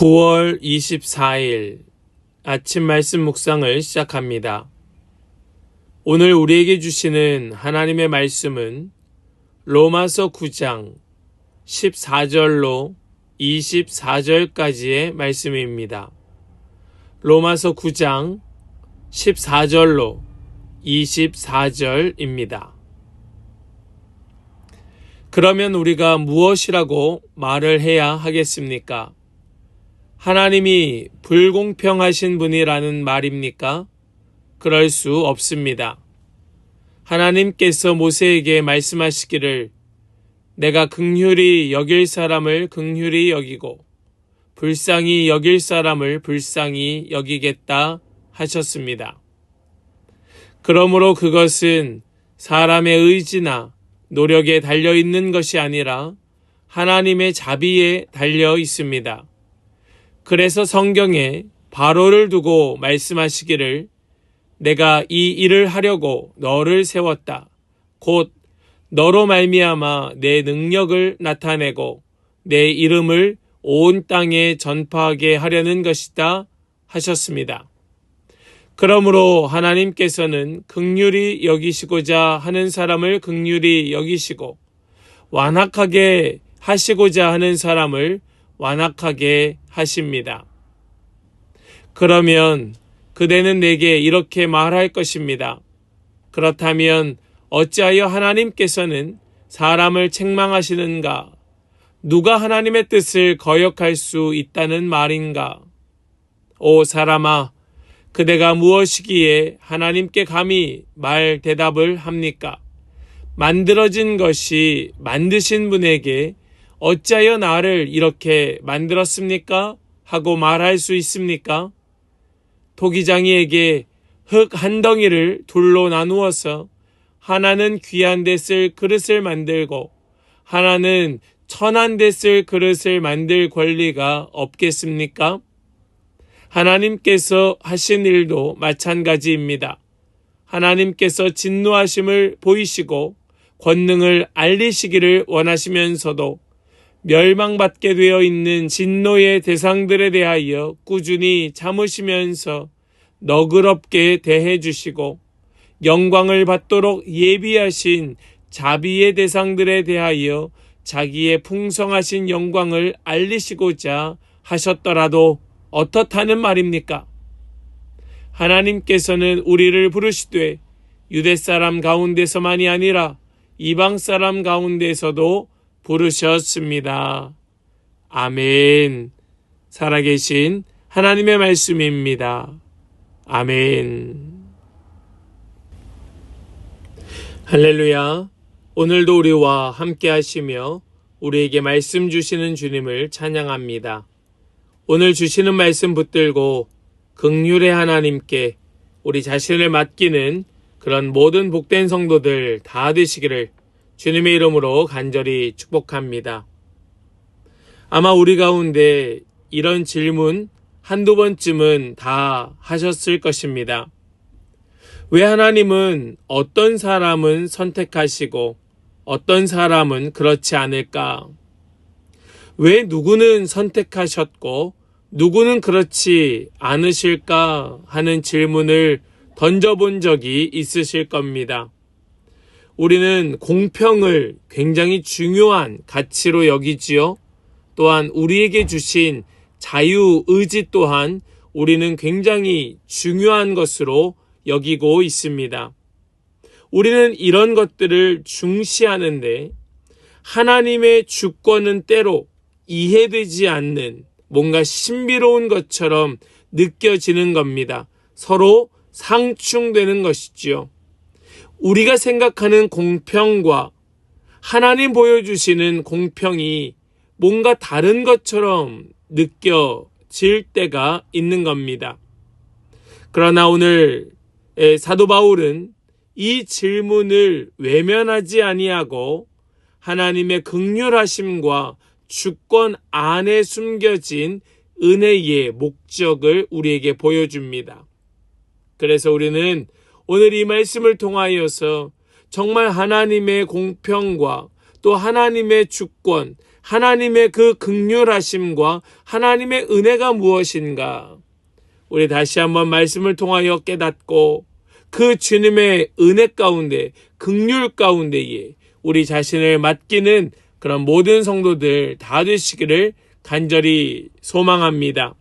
9월 24일 아침 말씀 묵상을 시작합니다. 오늘 우리에게 주시는 하나님의 말씀은 로마서 9장 14절로 24절까지의 말씀입니다. 로마서 9장 14절로 24절입니다. 그러면 우리가 무엇이라고 말을 해야 하겠습니까? 하나님이 불공평하신 분이라는 말입니까? 그럴 수 없습니다. 하나님께서 모세에게 말씀하시기를 내가 긍휼히 여길 사람을 긍휼히 여기고 불쌍히 여길 사람을 불쌍히 여기겠다 하셨습니다. 그러므로 그것은 사람의 의지나 노력에 달려 있는 것이 아니라 하나님의 자비에 달려 있습니다. 그래서 성경에 바로를 두고 말씀하시기를 내가 이 일을 하려고 너를 세웠다. 곧 너로 말미암아 내 능력을 나타내고 내 이름을 온 땅에 전파하게 하려는 것이다 하셨습니다. 그러므로 하나님께서는 긍휼히 여기시고자 하는 사람을 긍휼히 여기시고 완악하게 하시고자 하는 사람을 완악하게 하십니다. 그러면 그대는 내게 이렇게 말할 것입니다. 그렇다면 어찌하여 하나님께서는 사람을 책망하시는가? 누가 하나님의 뜻을 거역할 수 있다는 말인가? 오 사람아, 그대가 무엇이기에 하나님께 감히 말 대답을 합니까? 만들어진 것이 만드신 분에게 어찌하여 나를 이렇게 만들었습니까? 하고 말할 수 있습니까? 토기장이에게 흙 한 덩이를 둘로 나누어서 하나는 귀한 데 쓸 그릇을 만들고 하나는 천한 데 쓸 그릇을 만들 권리가 없겠습니까? 하나님께서 하신 일도 마찬가지입니다. 하나님께서 진노하심을 보이시고 권능을 알리시기를 원하시면서도 멸망받게 되어 있는 진노의 대상들에 대하여 꾸준히 참으시면서 너그럽게 대해 주시고 영광을 받도록 예비하신 자비의 대상들에 대하여 자기의 풍성하신 영광을 알리시고자 하셨더라도 어떻다는 말입니까? 하나님께서는 우리를 부르시되 유대 사람 가운데서만이 아니라 이방 사람 가운데서도 부르셨습니다. 아멘. 살아계신 하나님의 말씀입니다. 아멘. 할렐루야. 오늘도 우리와 함께 하시며 우리에게 말씀 주시는 주님을 찬양합니다. 오늘 주시는 말씀 붙들고 긍휼의 하나님께 우리 자신을 맡기는 그런 모든 복된 성도들 다 되시기를 주님의 이름으로 간절히 축복합니다. 아마 우리 가운데 이런 질문 한두 번쯤은 다 하셨을 것입니다. 왜 하나님은 어떤 사람은 선택하시고 어떤 사람은 그렇지 않을까? 왜 누구는 선택하셨고 누구는 그렇지 않으실까 하는 질문을 던져본 적이 있으실 겁니다. 우리는 공평을 굉장히 중요한 가치로 여기지요. 또한 우리에게 주신 자유의지 또한 우리는 굉장히 중요한 것으로 여기고 있습니다. 우리는 이런 것들을 중시하는데 하나님의 주권은 때로 이해되지 않는 뭔가 신비로운 것처럼 느껴지는 겁니다. 서로 상충되는 것이지요. 우리가 생각하는 공평과 하나님 보여주시는 공평이 뭔가 다른 것처럼 느껴질 때가 있는 겁니다. 그러나 오늘 사도 바울은 이 질문을 외면하지 아니하고 하나님의 긍휼하심과 주권 안에 숨겨진 은혜의 목적을 우리에게 보여줍니다. 그래서 우리는 오늘 이 말씀을 통하여서 정말 하나님의 공평과 또 하나님의 주권, 하나님의 그 긍휼하심과 하나님의 은혜가 무엇인가? 우리 다시 한번 말씀을 통하여 깨닫고 그 주님의 은혜 가운데, 긍휼 가운데에 우리 자신을 맡기는 그런 모든 성도들 다 되시기를 간절히 소망합니다.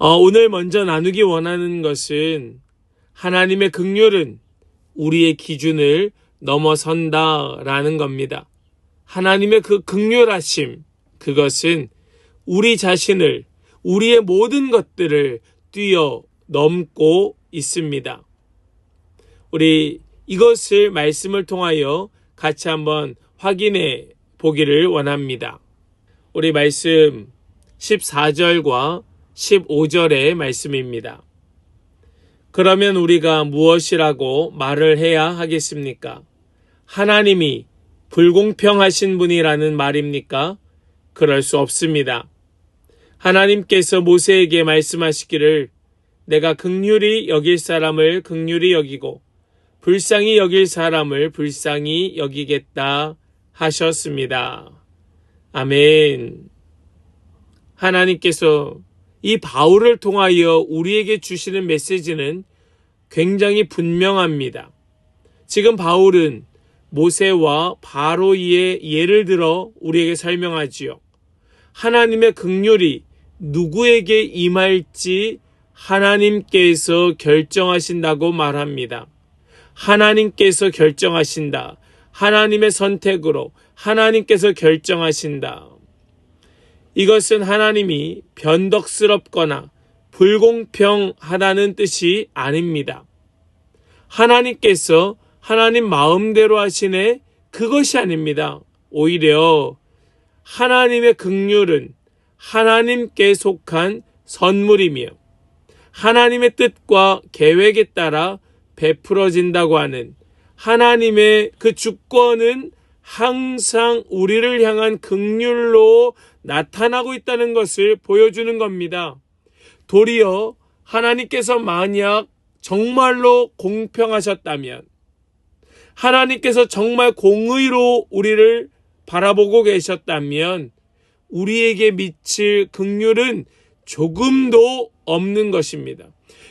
오늘 먼저 나누기 원하는 것은 하나님의 긍휼은 우리의 기준을 넘어선다라는 겁니다. 하나님의 그 긍휼하심, 그것은 우리 자신을, 우리의 모든 것들을 뛰어넘고 있습니다. 우리 이것을 말씀을 통하여 같이 한번 확인해 보기를 원합니다. 우리 말씀 14절과 15절의 말씀입니다. 그러면 우리가 무엇이라고 말을 해야 하겠습니까? 하나님이 불공평하신 분이라는 말입니까? 그럴 수 없습니다. 하나님께서 모세에게 말씀하시기를 내가 긍휼히 여길 사람을 긍휼히 여기고 불쌍히 여길 사람을 불쌍히 여기겠다 하셨습니다. 아멘. 하나님께서 이 바울을 통하여 우리에게 주시는 메시지는 굉장히 분명합니다. 지금 바울은 모세와 바로의 예를 들어 우리에게 설명하지요. 하나님의 긍휼이 누구에게 임할지 하나님께서 결정하신다고 말합니다. 하나님께서 결정하신다. 하나님의 선택으로 하나님께서 결정하신다. 이것은 하나님이 변덕스럽거나 불공평하다는 뜻이 아닙니다. 하나님께서 하나님 마음대로 하시네, 그것이 아닙니다. 오히려 하나님의 긍휼은 하나님께 속한 선물이며 하나님의 뜻과 계획에 따라 베풀어진다고 하는 하나님의 그 주권은 항상 우리를 향한 긍휼로 나타나고 있다는 것을 보여주는 겁니다. 도리어 하나님께서 만약 정말로 공평하셨다면, 하나님께서 정말 공의로 우리를 바라보고 계셨다면 우리에게 미칠 긍휼은 조금도 없는 것입니다.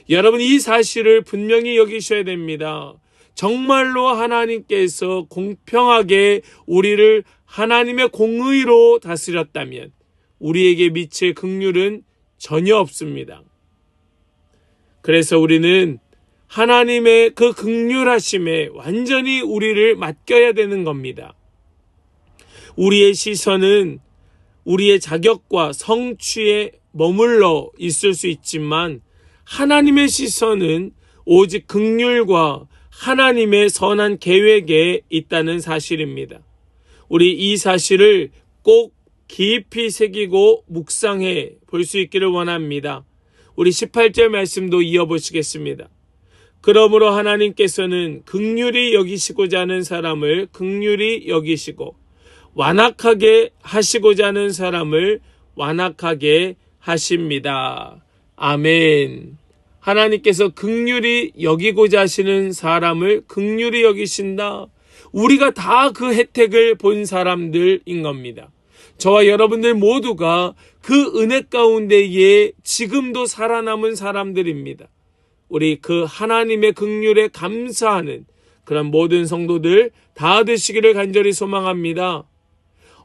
여러분, 이 사실을 분명히 여기셔야 됩니다. 정말로 하나님께서 공평하게 우리를 하나님의 공의로 다스렸다면 우리에게 미칠 긍휼은 전혀 없습니다. 그래서 우리는 하나님의 그 긍휼하심에 완전히 우리를 맡겨야 되는 겁니다. 우리의 시선은 우리의 자격과 성취에 머물러 있을 수 있지만 하나님의 시선은 오직 긍휼과 하나님의 선한 계획에 있다는 사실입니다. 우리 이 사실을 꼭 깊이 새기고 묵상해 볼 수 있기를 원합니다. 우리 18절 말씀도 이어보시겠습니다. 그러므로 하나님께서는 긍휼히 여기시고자 하는 사람을 긍휼히 여기시고 완악하게 하시고자 하는 사람을 완악하게 하십니다. 아멘. 하나님께서 긍휼히 여기고자 하시는 사람을 긍휼히 여기신다. 우리가 다 그 혜택을 본 사람들인 겁니다. 저와 여러분들 모두가 그 은혜 가운데에 지금도 살아남은 사람들입니다. 우리 그 하나님의 긍휼에 감사하는 그런 모든 성도들 다 되시기를 간절히 소망합니다.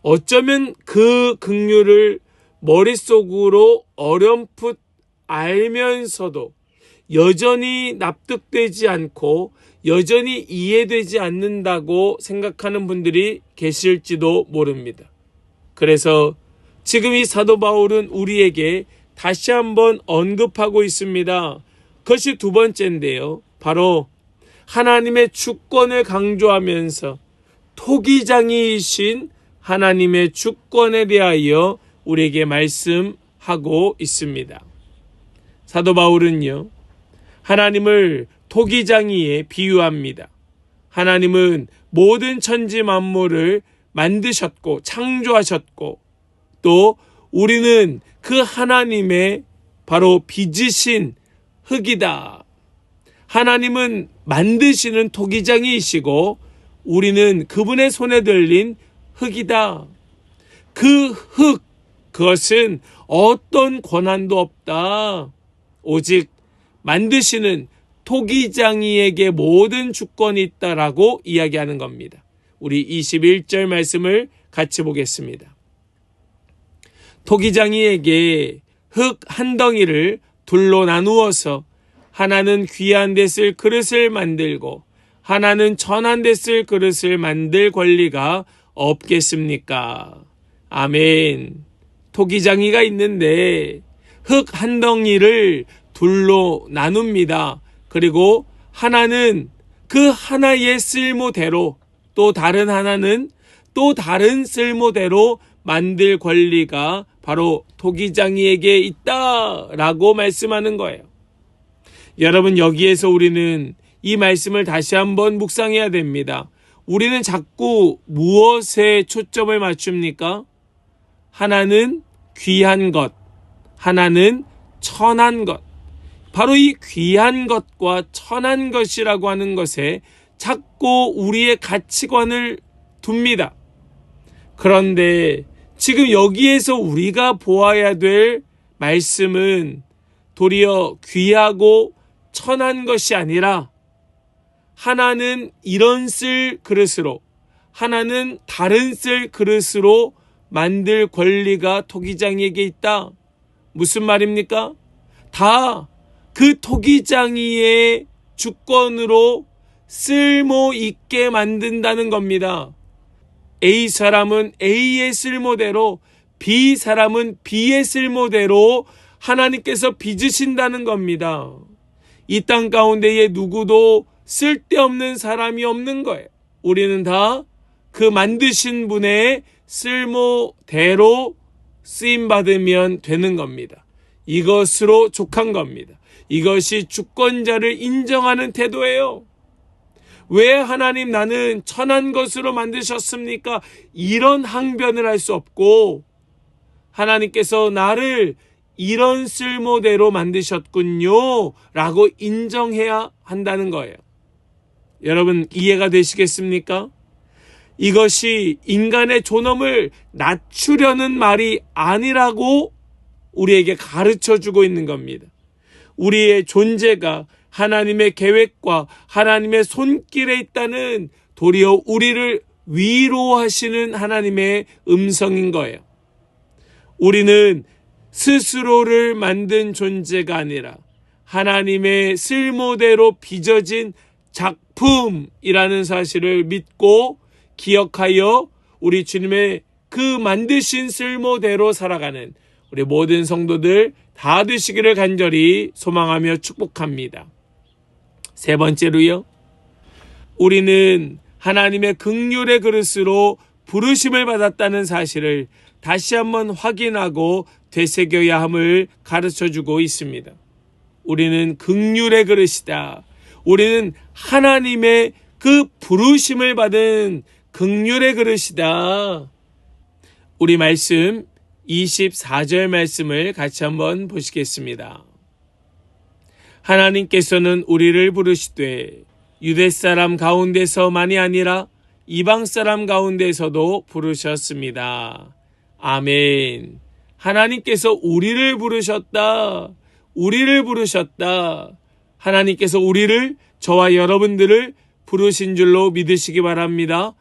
어쩌면 그 긍휼을 머릿속으로 어렴풋 알면서도 여전히 납득되지 않고 여전히 이해되지 않는다고 생각하는 분들이 계실지도 모릅니다. 그래서 지금 이 사도 바울은 우리에게 다시 한번 언급하고 있습니다. 그것이 두 번째인데요. 바로 하나님의 주권을 강조하면서 토기장이이신 하나님의 주권에 대하여 우리에게 말씀하고 있습니다. 사도 바울은요, 하나님을 토기장이에 비유합니다. 하나님은 모든 천지 만물을 만드셨고 창조하셨고 또 우리는 그 하나님의 바로 빚으신 흙이다. 하나님은 만드시는 토기장이시고 우리는 그분의 손에 들린 흙이다. 그 흙, 그것은 어떤 권한도 없다. 오직 만드시는 토기장이에게 모든 주권이 있다라고 이야기하는 겁니다. 우리 21절 말씀을 같이 보겠습니다. 토기장이에게 흙 한 덩이를 둘로 나누어서 하나는 귀한 데 쓸 그릇을 만들고 하나는 천한 데 쓸 그릇을 만들 권리가 없겠습니까? 아멘. 토기장이가 있는데 흙 한 덩이를 둘로 나눕니다. 그리고 하나는 그 하나의 쓸모대로, 또 다른 하나는 또 다른 쓸모대로 만들 권리가 바로 토기장이에게 있다라고 말씀하는 거예요. 여러분, 여기에서 우리는 이 말씀을 다시 한번 묵상해야 됩니다. 우리는 자꾸 무엇에 초점을 맞춥니까? 하나는 귀한 것, 하나는 천한 것. 바로 이 귀한 것과 천한 것이라고 하는 것에 자꾸 우리의 가치관을 둡니다. 그런데 지금 여기에서 우리가 보아야 될 말씀은 도리어 귀하고 천한 것이 아니라 하나는 이런 쓸 그릇으로, 하나는 다른 쓸 그릇으로 만들 권리가 토기장이에게 있다. 무슨 말입니까? 다 그 토기장이의 주권으로 쓸모 있게 만든다는 겁니다. A 사람은 A의 쓸모대로, B 사람은 B의 쓸모대로 하나님께서 빚으신다는 겁니다. 이 땅 가운데에 누구도 쓸데없는 사람이 없는 거예요. 우리는 다 그 만드신 분의 쓸모대로 쓰임받으면 되는 겁니다. 이것으로 족한 겁니다. 이것이 주권자를 인정하는 태도예요. 왜 하나님 나는 천한 것으로 만드셨습니까? 이런 항변을 할 수 없고 하나님께서 나를 이런 쓸모대로 만드셨군요 라고 인정해야 한다는 거예요. 여러분, 이해가 되시겠습니까? 이것이 인간의 존엄을 낮추려는 말이 아니라고 우리에게 가르쳐주고 있는 겁니다. 우리의 존재가 하나님의 계획과 하나님의 손길에 있다는 도리어 우리를 위로하시는 하나님의 음성인 거예요. 우리는 스스로를 만든 존재가 아니라 하나님의 쓸모대로 빚어진 작품이라는 사실을 믿고 기억하여 우리 주님의 그 만드신 쓸모대로 살아가는 우리 모든 성도들 다 되시기를 간절히 소망하며 축복합니다. 세 번째로요, 우리는 하나님의 긍휼의 그릇으로 부르심을 받았다는 사실을 다시 한번 확인하고 되새겨야 함을 가르쳐주고 있습니다. 우리는 긍휼의 그릇이다. 우리는 하나님의 그 부르심을 받은 긍휼의 그릇이다. 우리 말씀 24절 말씀을 같이 한번 보시겠습니다. 하나님께서는 우리를 부르시되 유대 사람 가운데서만이 아니라 이방 사람 가운데서도 부르셨습니다. 아멘. 하나님께서 우리를 부르셨다. 우리를 부르셨다. 하나님께서 우리를, 저와 여러분들을 부르신 줄로 믿으시기 바랍니다.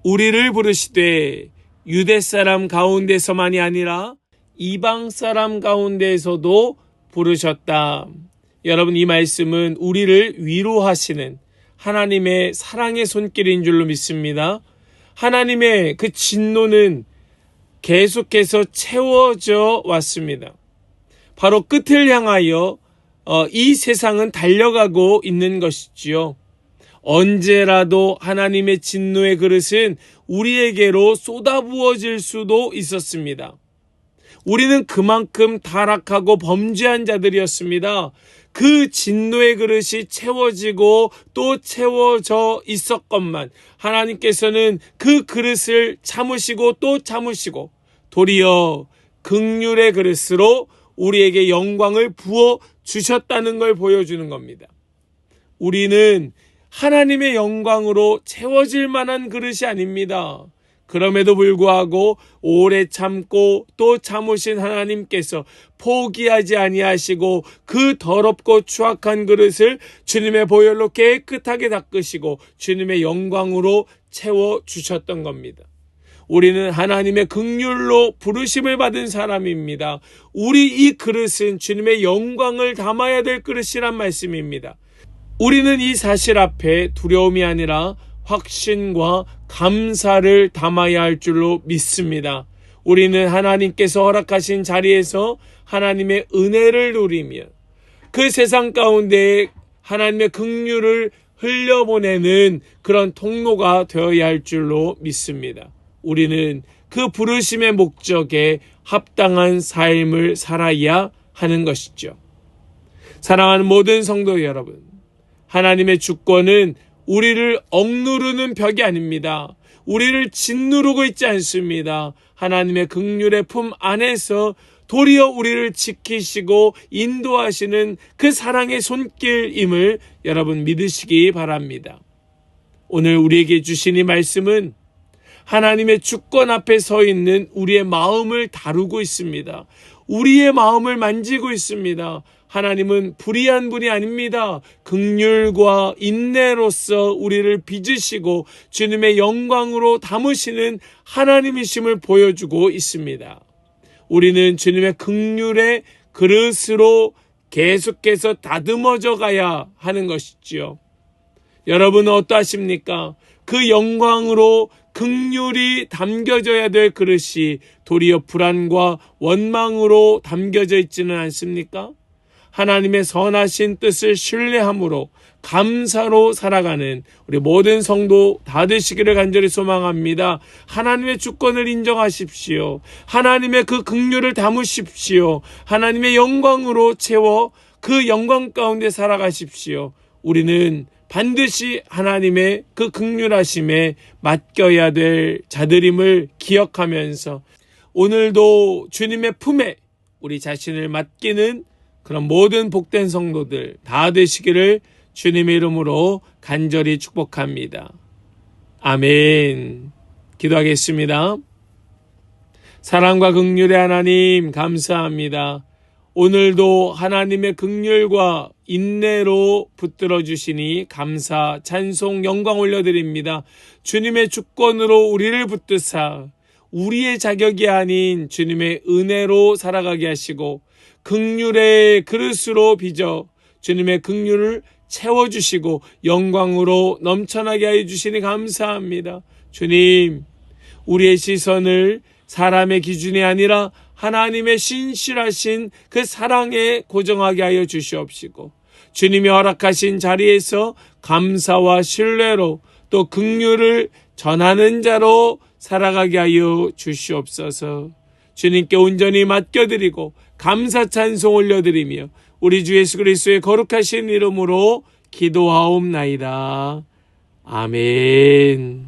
우리를 부르시되 유대 사람 가운데서만이 아니라 이방 사람 가운데에서도 부르셨다. 여러분, 이 말씀은 우리를 위로하시는 하나님의 사랑의 손길인 줄로 믿습니다. 하나님의 그 진노는 계속해서 채워져 왔습니다. 바로 끝을 향하여 이 세상은 달려가고 있는 것이지요. 언제라도 하나님의 진노의 그릇은 우리에게로 쏟아부어질 수도 있었습니다. 우리는 그만큼 타락하고 범죄한 자들이었습니다. 그 진노의 그릇이 채워지고 또 채워져 있었건만 하나님께서는 그 그릇을 참으시고 또 참으시고 도리어 긍휼의 그릇으로 우리에게 영광을 부어 주셨다는 걸 보여주는 겁니다. 우리는 하나님의 영광으로 채워질 만한 그릇이 아닙니다. 그럼에도 불구하고 오래 참고 또 참으신 하나님께서 포기하지 아니하시고 그 더럽고 추악한 그릇을 주님의 보혈로 깨끗하게 닦으시고 주님의 영광으로 채워주셨던 겁니다. 우리는 하나님의 긍휼로 부르심을 받은 사람입니다. 우리 이 그릇은 주님의 영광을 담아야 될 그릇이란 말씀입니다. 우리는 이 사실 앞에 두려움이 아니라 확신과 감사를 담아야 할 줄로 믿습니다. 우리는 하나님께서 허락하신 자리에서 하나님의 은혜를 누리며 그 세상 가운데 하나님의 긍휼을 흘려보내는 그런 통로가 되어야 할 줄로 믿습니다. 우리는 그 부르심의 목적에 합당한 삶을 살아야 하는 것이죠. 사랑하는 모든 성도 여러분, 하나님의 주권은 우리를 억누르는 벽이 아닙니다. 우리를 짓누르고 있지 않습니다. 하나님의 긍휼의 품 안에서 도리어 우리를 지키시고 인도하시는 그 사랑의 손길임을 여러분 믿으시기 바랍니다. 오늘 우리에게 주신 이 말씀은 하나님의 주권 앞에 서 있는 우리의 마음을 다루고 있습니다. 우리의 마음을 만지고 있습니다. 하나님은 불의한 분이 아닙니다. 긍휼과 인내로서 우리를 빚으시고 주님의 영광으로 담으시는 하나님이심을 보여주고 있습니다. 우리는 주님의 긍휼의 그릇으로 계속해서 다듬어져 가야 하는 것이지요. 여러분은 어떠하십니까? 그 영광으로 긍휼이 담겨져야 될 그릇이 도리어 불안과 원망으로 담겨져 있지는 않습니까? 하나님의 선하신 뜻을 신뢰함으로 감사로 살아가는 우리 모든 성도 다 되시기를 간절히 소망합니다. 하나님의 주권을 인정하십시오. 하나님의 그 긍휼을 담으십시오. 하나님의 영광으로 채워 그 영광 가운데 살아가십시오. 우리는 반드시 하나님의 그 긍휼하심에 맡겨야 될 자들임을 기억하면서 오늘도 주님의 품에 우리 자신을 맡기는 그런 모든 복된 성도들 다 되시기를 주님의 이름으로 간절히 축복합니다. 아멘. 기도하겠습니다. 사랑과 긍휼의 하나님 감사합니다. 오늘도 하나님의 긍휼과 인내로 붙들어 주시니 감사, 찬송, 영광 올려드립니다. 주님의 주권으로 우리를 붙드사 우리의 자격이 아닌 주님의 은혜로 살아가게 하시고 긍휼의 그릇으로 빚어 주님의 긍휼을 채워주시고 영광으로 넘쳐나게 하여 주시니 감사합니다. 주님, 우리의 시선을 사람의 기준이 아니라 하나님의 신실하신 그 사랑에 고정하게 하여 주시옵시고 주님이 허락하신 자리에서 감사와 신뢰로 또 긍휼을 전하는 자로 살아가게 하여 주시옵소서. 주님께 온전히 맡겨드리고 감사 찬송 올려드리며 우리 주 예수 그리스도의 거룩하신 이름으로 기도하옵나이다. 아멘.